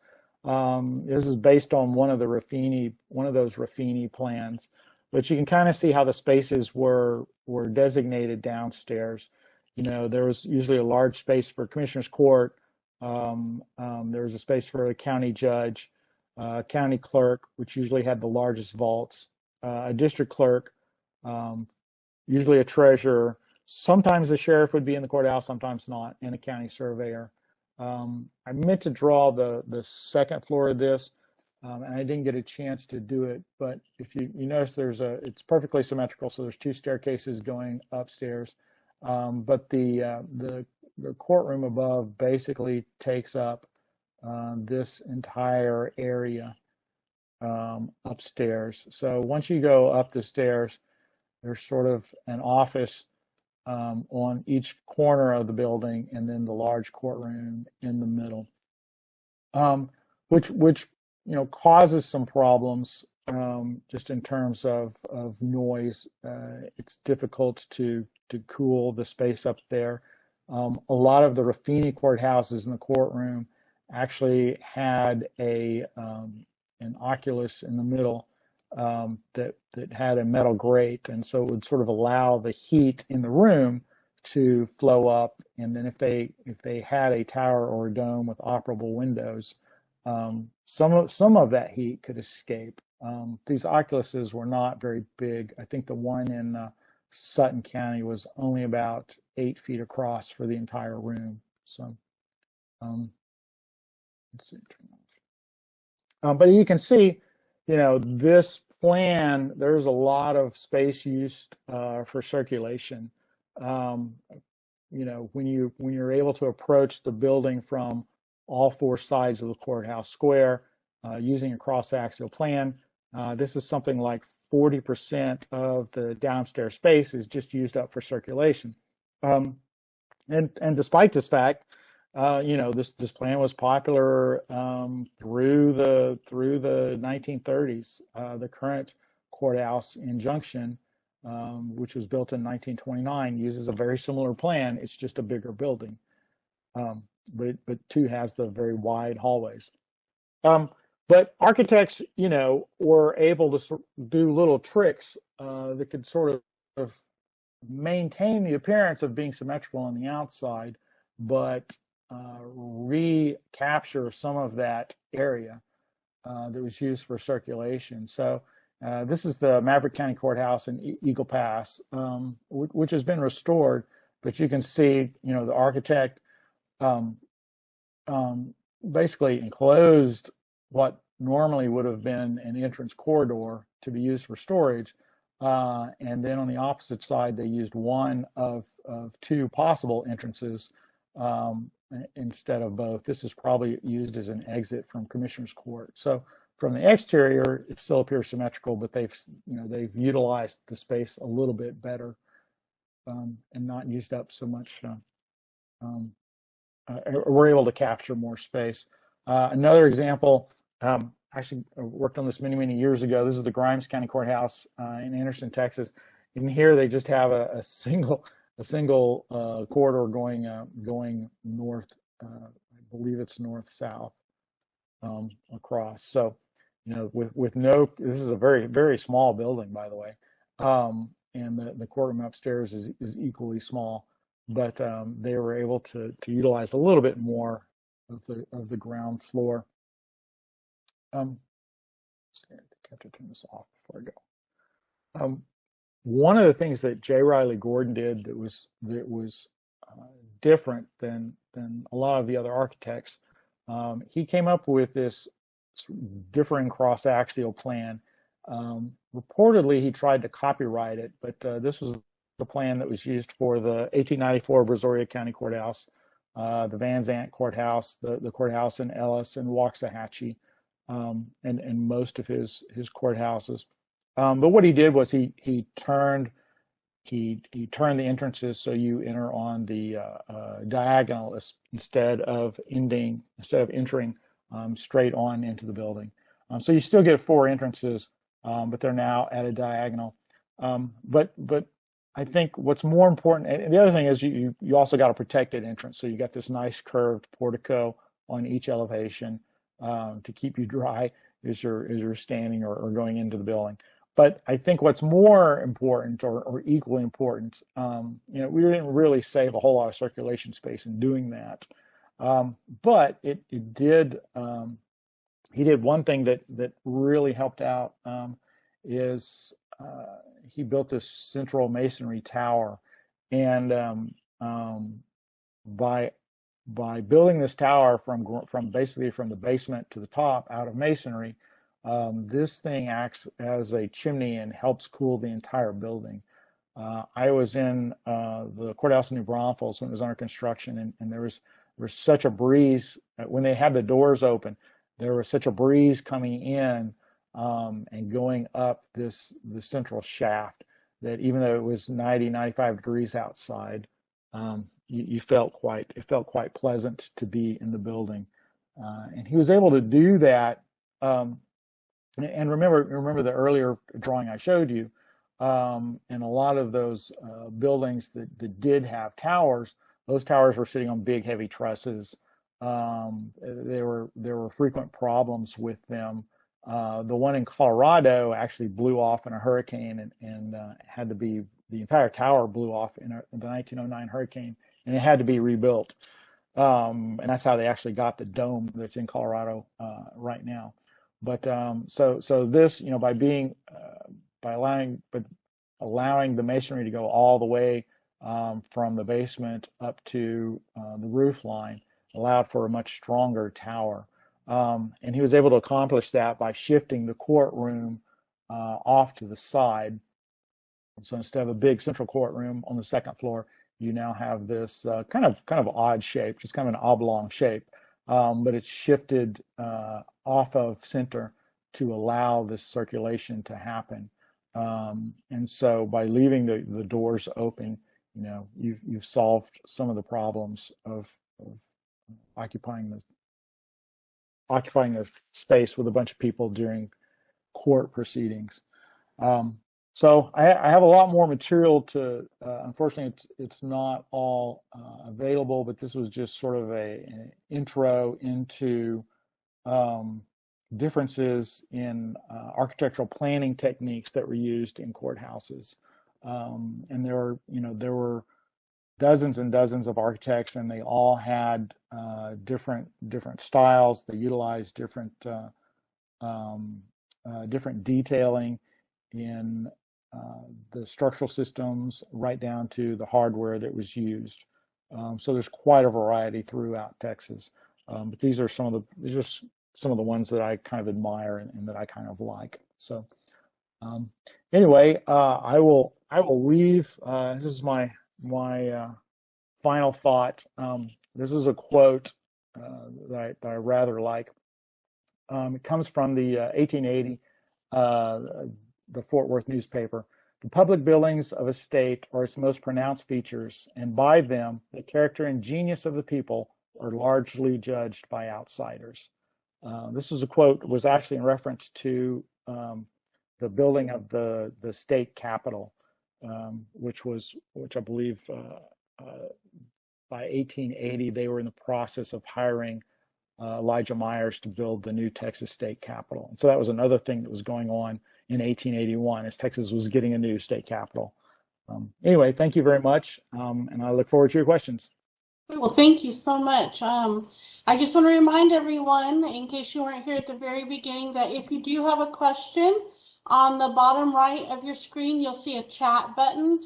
This is based on one of those Ruffini plans, but you can kind of see how the spaces were designated downstairs. There was usually a large space for Commissioner's Court. There was a space for a county judge, county clerk, which usually had the largest vaults, a district clerk, usually a treasurer. Sometimes the sheriff would be in the courthouse, sometimes not, and a county surveyor. I meant to draw the second floor of this, and I didn't get a chance to do it. But if you notice, it's perfectly symmetrical. So there's two staircases going upstairs, but the courtroom above basically takes up this entire area upstairs. So once you go up the stairs, there's sort of an office on each corner of the building, and then the large courtroom in the middle, which causes some problems just in terms of noise. It's difficult to cool the space up there. A lot of the Ruffini courthouses in the courtroom actually had an oculus in the middle that had a metal grate, and so it would sort of allow the heat in the room to flow up. And then if they had a tower or a dome with operable windows, some of that heat could escape. These oculuses were not very big. I think the one in Sutton County was only about 8 feet across for the entire room. So let's see. But you can see, this plan, there's a lot of space used for circulation. When you're able to approach the building from all 4 sides of the courthouse square using a cross-axial plan, this is something like 40% of the downstairs space is just used up for circulation. And despite this fact, this plan was popular through the 1930s. The current courthouse in Junction, which was built in 1929, uses a very similar plan. It's just a bigger building, but too has the very wide hallways. But architects, were able to do little tricks that could sort of maintain the appearance of being symmetrical on the outside, but recapture some of that area that was used for circulation. So this is the Maverick County Courthouse in Eagle Pass, which has been restored, but you can see, the architect basically enclosed what normally would have been an entrance corridor to be used for storage. And then on the opposite side, they used one of 2 possible entrances instead of both. This is probably used as an exit from Commissioner's Court. So from the exterior, it still appears symmetrical, but they've utilized the space a little bit better and not used up so much. We're able to capture more space. Another example, actually I worked on this many years ago. This is the Grimes County Courthouse in Anderson, Texas. In here, they just have a single corridor going north. I believe it's north-south across. So, with no, this is a very small building, by the way, and the courtroom upstairs is equally small. But they were able to utilize a little bit more of the ground floor. I have to turn this off before I go. One of the things that J. Riley Gordon did that was different than a lot of the other architects, he came up with this differing cross-axial plan. Reportedly, he tried to copyright it, but this was the plan that was used for the 1894 Brazoria County Courthouse, the Van Zandt Courthouse, the courthouse in Ellis and Waxahachie, and most of his courthouses. But what he did was he turned the entrances so you enter on the diagonal instead of entering straight on into the building. So you still get 4 entrances, but they're now at a diagonal. But I think what's more important, and the other thing is you also got a protected entrance. So you got this nice curved portico on each elevation to keep you dry as you're standing or going into the building. But I think what's more important or equally important, we didn't really save a whole lot of circulation space in doing that. But it did, he did one thing that really helped out is he built this central masonry tower, and by building this tower from basically from the basement to the top out of masonry, this thing acts as a chimney and helps cool the entire building. I was in the courthouse in New Braunfels when it was under construction, and there was such a breeze when they had the doors open. There was such a breeze coming in and going up the central shaft that even though it was 95 degrees outside, it felt quite pleasant to be in the building. And he was able to do that And remember the earlier drawing I showed you, and a lot of those buildings that did have towers, those towers were sitting on big, heavy trusses. There were frequent problems with them. The one in Colorado actually blew off in a hurricane, and had to be, the entire tower blew off in the 1909 hurricane, and it had to be rebuilt. And that's how they actually got the dome that's in Colorado right now. But so this, by allowing the masonry to go all the way from the basement up to the roof line allowed for a much stronger tower. And he was able to accomplish that by shifting the courtroom off to the side. So instead of a big central courtroom on the second floor, you now have this kind of odd shape, just kind of an oblong shape, but it's shifted off of center to allow this circulation to happen. And so by leaving the doors open, you've solved some of the problems of occupying the space with a bunch of people during court proceedings. So I have a lot more material to, unfortunately, it's not all available, but this was just sort of an intro into differences in architectural planning techniques that were used in courthouses. And there were dozens and dozens of architects, and they all had different styles. They utilized different detailing in the structural systems, right down to the hardware that was used. So there's quite a variety throughout Texas. But these are some of the ones that I kind of admire and that I kind of like. So anyway, I will leave. This is my final thought. This is a quote that I rather like. It comes from the 1880, the Fort Worth newspaper. The public buildings of a state are its most pronounced features, and by them, the character and genius of the people are largely judged by outsiders. This was a quote, was actually in reference to the building of the state capitol, which I believe by 1880 they were in the process of hiring Elijah Myers to build the new Texas state capitol. And so that was another thing that was going on in 1881 as Texas was getting a new state capitol. Anyway, thank you very much, and I look forward to your questions. Well, thank you so much. I just want to remind everyone, in case you weren't here at the very beginning, that if you do have a question, on the bottom right of your screen, you'll see a chat button.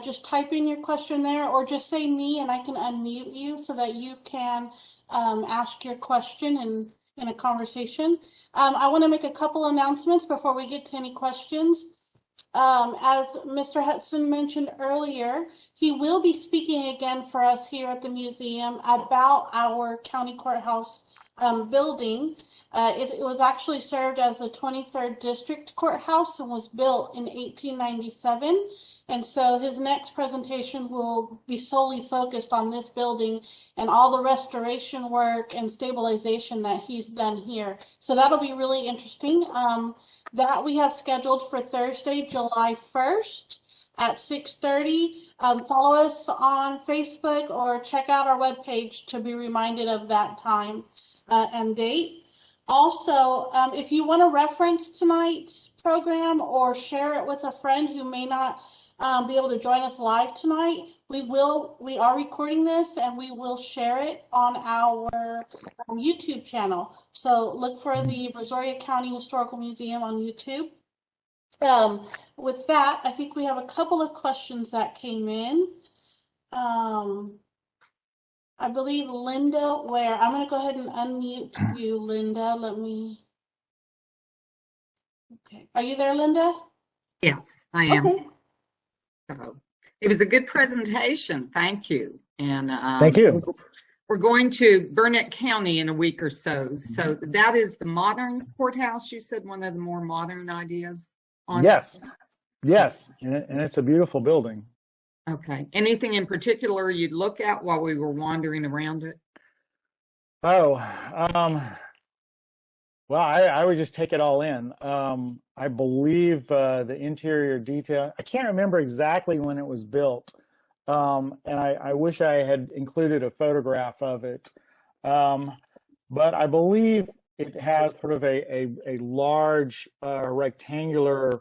Just type in your question there, or just say me, and I can unmute you so that you can ask your question in a conversation. I want to make a couple announcements before we get to any questions. As Mr. Hutson mentioned earlier, he will be speaking again for us here at the museum about our county courthouse building. It was actually served as the 23rd District Courthouse and was built in 1897. And so his next presentation will be solely focused on this building and all the restoration work and stabilization that he's done here. So that'll be really interesting. That we have scheduled for Thursday, July 1st at 6:30. Follow us on Facebook or check out our webpage to be reminded of that time and date. Also, if you want to reference tonight's program or share it with a friend who may not be able to join us live tonight, we are recording this and we will share it on our YouTube channel. So look for the Brazoria County Historical Museum on YouTube. With that, I think we have a couple of questions that came in. I believe Linda Ware. I'm going to go ahead and unmute you, Linda. Okay. Are you there, Linda? Yes, I am. Okay. So it was a good presentation. Thank you. And Thank you. We're going to Burnett County in a week or so. So that is the modern courthouse. You said one of the more modern ideas on Yes. Yes. And it's a beautiful building. Okay. Anything in particular you'd look at while we were wandering around it? Oh, Well, I would just take it all in. I believe the interior detail, I can't remember exactly when it was built. And I wish I had included a photograph of it. Um, but I believe it has sort of a large rectangular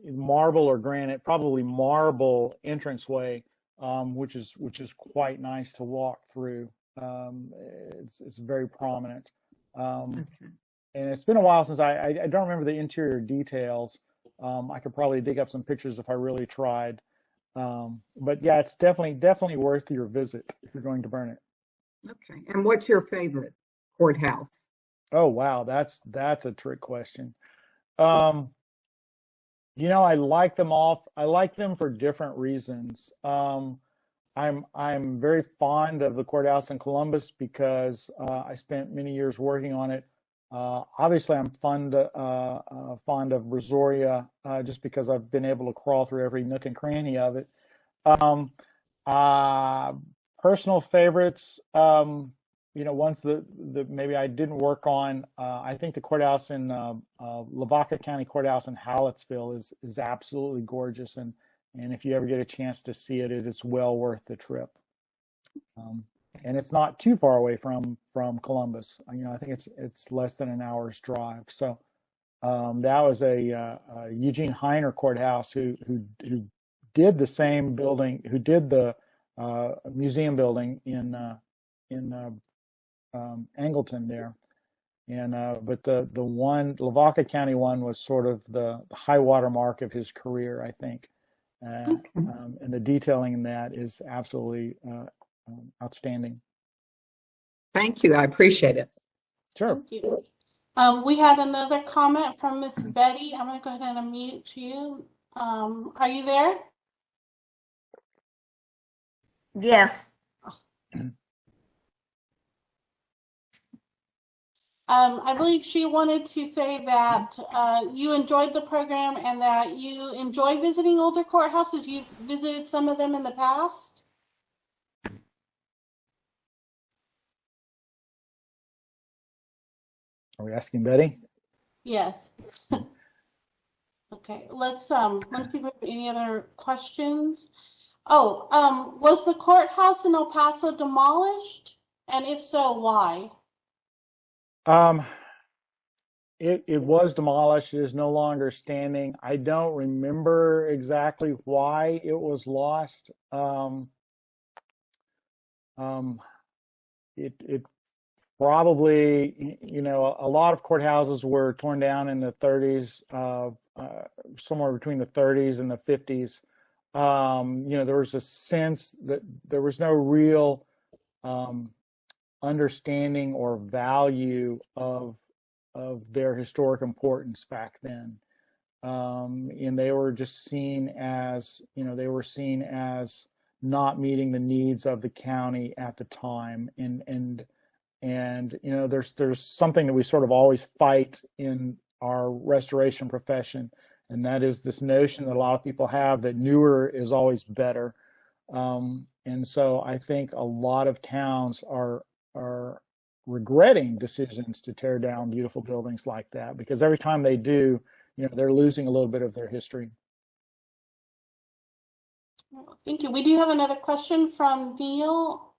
marble or granite, probably marble entranceway, which is quite nice to walk through. Um, it's very prominent. Um, Okay. and it's been a while since I don't remember the interior details. I could probably dig up some pictures if I really tried. But yeah, it's definitely worth your visit if you're going to Burnet. Okay. And what's your favorite courthouse? Oh wow, that's a trick question. Um, I like them all. I like them for different reasons. I'm very fond of the courthouse in Columbus because I spent many years working on it. Obviously, I'm fond of Brazoria just because I've been able to crawl through every nook and cranny of it. Um, uh, Personal favorites, ones that maybe I didn't work on. I think the courthouse in Lavaca County Courthouse in Hallettsville is absolutely gorgeous, and if you ever get a chance to see it, it is well worth the trip. Um, and it's not too far away from Columbus. I think it's less than an hour's drive. So that was a Eugene Heiner courthouse who did the same building, who did the museum building in Angleton there. And but the one Lavaca County one was sort of the high water mark of his career, I think. And the detailing in that is absolutely outstanding. Thank you. I appreciate it. Sure. Thank you. We had another comment from Miss Betty. I'm going to go ahead and unmute you. Are you there? Yes. I believe she wanted to say that you enjoyed the program and that you enjoy visiting older courthouses. You've visited some of them in the past. Are we asking Betty? Yes. Okay, let's see if we have any other questions. Oh, was the courthouse in El Paso demolished? And if so, why? Um, it was demolished. It is no longer standing. I don't remember exactly why it was lost. It probably, a lot of courthouses were torn down in the 30s, somewhere between the 30s and the 50s. There was a sense that there was no real um, understanding or value of their historic importance back then. And they were just seen as, not meeting the needs of the county at the time. And there's something that we sort of always fight in our restoration profession, and that is this notion that a lot of people have that newer is always better. And so I think a lot of towns are regretting decisions to tear down beautiful buildings like that, because every time they do, they're losing a little bit of their history. Thank you. We do have another question from Neil.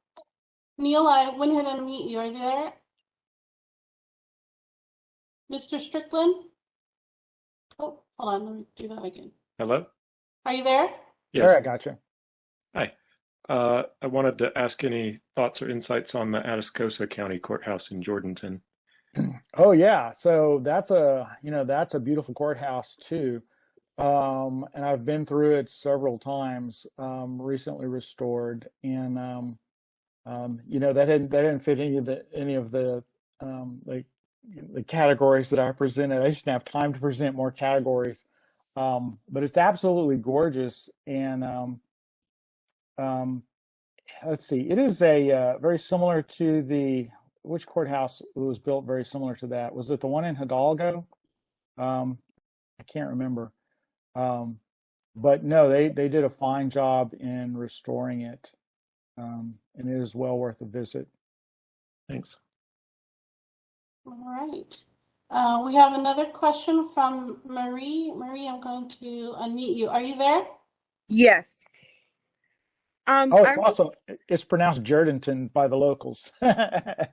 Neil, I went ahead and unmute you. Are you there? Mr. Strickland? Oh, hold on. Let me do that again. Hello? Are you there? Yes. There, I got you. Hi. I wanted to ask any thoughts or insights on the Atascosa County Courthouse in Jordanton. Oh yeah, so that's a beautiful courthouse too. And I've been through it several times, recently restored, and that didn't fit any of the like the categories that I presented. I just didn't have time to present more categories, but it's absolutely gorgeous. And let's see, it is a very similar to which courthouse was built very similar to that? Was it the one in Hidalgo? I can't remember. But no, they did a fine job in restoring it, and it is well worth a visit. Thanks. All right. We have another question from Marie. Marie, I'm going to unmute you. Are you there? Yes. Oh, I it's also it's pronounced Jordanton by the locals. I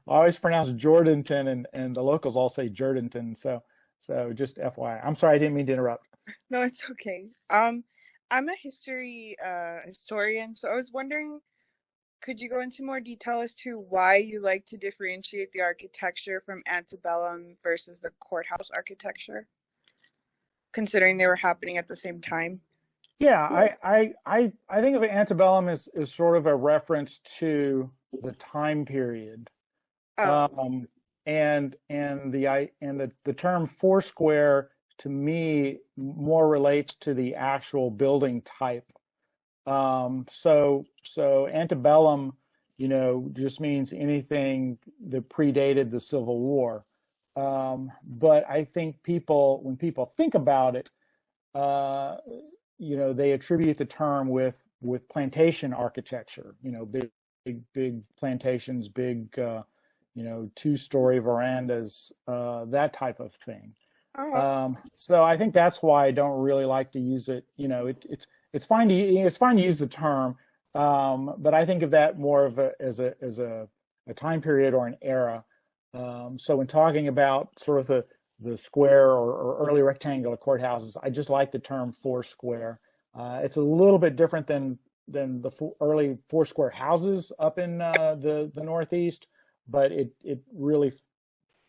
always pronounce Jordanton, and the locals all say Jordanton. So just FYI. I'm sorry, I didn't mean to interrupt. No, it's okay. I'm a historian, so I was wondering, could you go into more detail as to why you like to differentiate the architecture from antebellum versus the courthouse architecture, considering they were happening at the same time? Yeah, I think of antebellum as sort of a reference to the time period. Oh, Um, and the term Foursquare to me more relates to the actual building type. So antebellum, just means anything that predated the Civil War. But I think when people think about it, uh, they attribute the term with plantation architecture, big plantations, big, two-story verandas, that type of thing. oh, So I think that's why I don't really like to use it. It's fine to use the term, but I think of that more of a time period or an era. So when talking about sort of the square or early rectangular courthouses, I just like the term Foursquare. It's a little bit different than the early Foursquare houses up in the Northeast, but it really,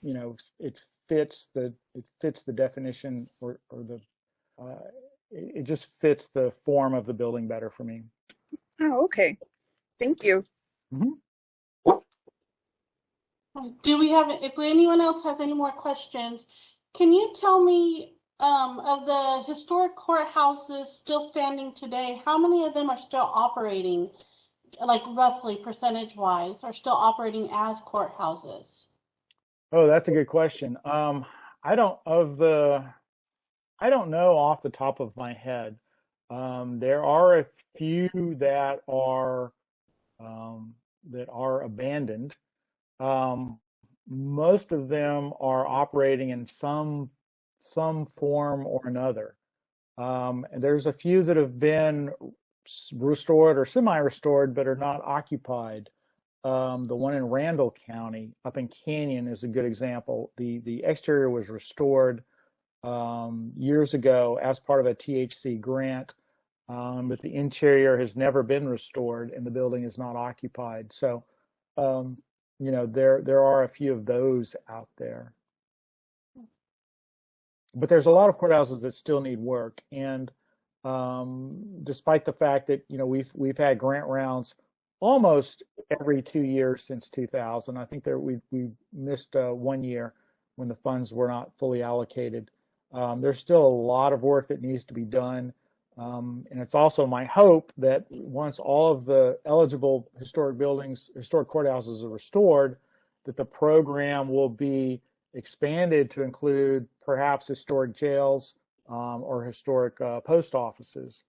it fits the definition or the it just fits the form of the building better for me. oh, okay. Thank you. Mhm. If anyone else has any more questions, can you tell me, of the historic courthouses still standing today, how many of them are still operating, like roughly percentage wise, are still operating as courthouses? Oh, that's a good question. I don't of the I don't know off the top of my head. There are a few that are abandoned. Um, Most of them are operating in some form or another. And there's a few that have been restored or semi-restored, but are not occupied. The one in Randall County, up in Canyon, is a good example. The exterior was restored years ago as part of a THC grant, but the interior has never been restored, and the building is not occupied. So, there are a few of those out there. But there's a lot of courthouses that still need work, and despite the fact that we've had grant rounds almost every 2 years since 2000. I think we missed 1 year when the funds were not fully allocated. There's still a lot of work that needs to be done, and it's also my hope that once all of the eligible historic courthouses are restored, that the program will be expanded to include perhaps historic jails, or historic post offices.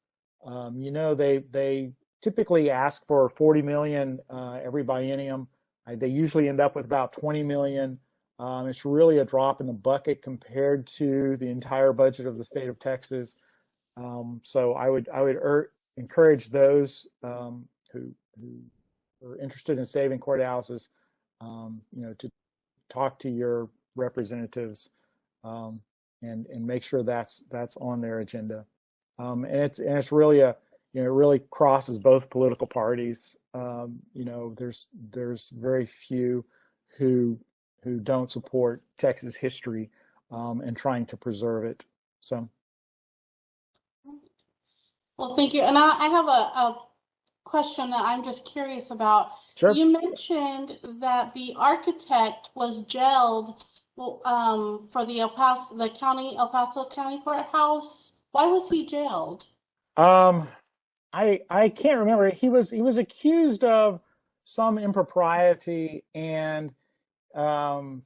They typically ask for 40 million every biennium. They usually end up with about 20 million. It's really a drop in the bucket compared to the entire budget of the state of Texas. So I would encourage those who are interested in saving courthouses, to talk to your representatives, and make sure that's on their agenda. And it's really it really crosses both political parties. There's very few who don't support Texas history, and trying to preserve it. So Well, thank you. And I have a question that I'm just curious about. sure. You mentioned that the architect was jailed, for the El Paso County Courthouse. Why was he jailed? Um, I can't remember. He was accused of some impropriety, and um,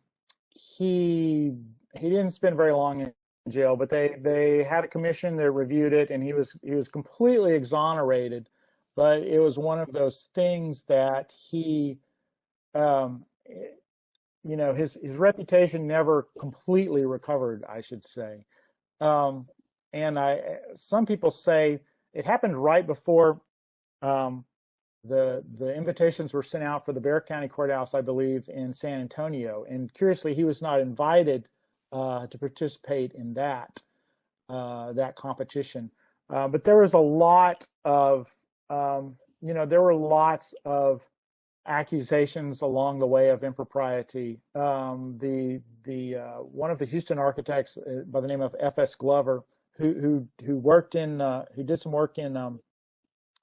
he didn't spend very long in jail. But they had a commission that reviewed it, and he was completely exonerated. But it was one of those things that he, um, you know, his reputation never completely recovered, I should say. And some people say it happened right before the invitations were sent out for the Bexar County Courthouse, I believe, in San Antonio. And curiously, he was not invited to participate in that competition. But there was a lot of, you know, there were lots of accusations along the way of impropriety. One of the Houston architects by the name of F.S. Glover, who did some work in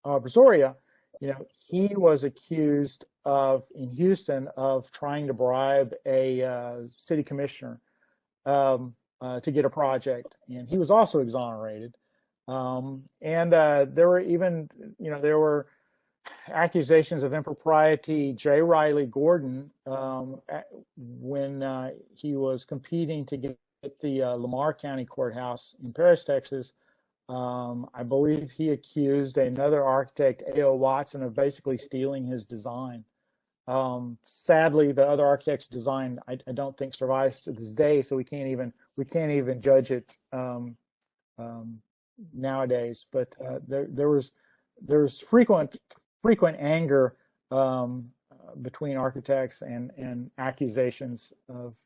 Brazoria, you know, he was accused in Houston of trying to bribe a city commissioner to get a project, and he was also exonerated. There were even, you know, there were accusations of impropriety. J. Riley Gordon, when he was competing to get the Lamar County Courthouse in Paris, Texas, I believe he accused another architect, A.O. Watson, of basically stealing his design. Sadly, the other architect's design I don't think survives to this day, so we can't even judge it nowadays. But there was frequent anger between architects and accusations of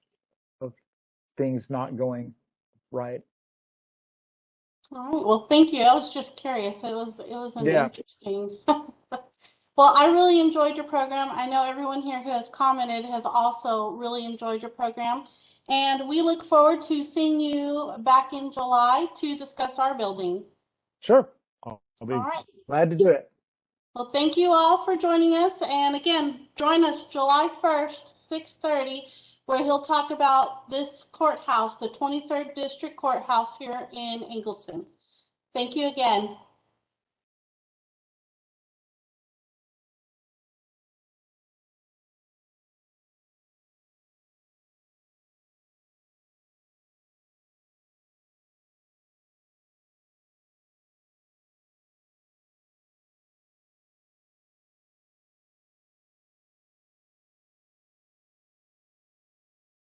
things not going right. All right. Well, thank you. I was just curious. It was an Yeah. interesting. Well, I really enjoyed your program. I know everyone here who has commented has also really enjoyed your program. And we look forward to seeing you back in July to discuss our building. Sure. I'll be All right. glad to do it. Well, thank you all for joining us. And again, join us July 1st, 6:30, where he'll talk about this courthouse, the 23rd District Courthouse here in Angleton. Thank you again.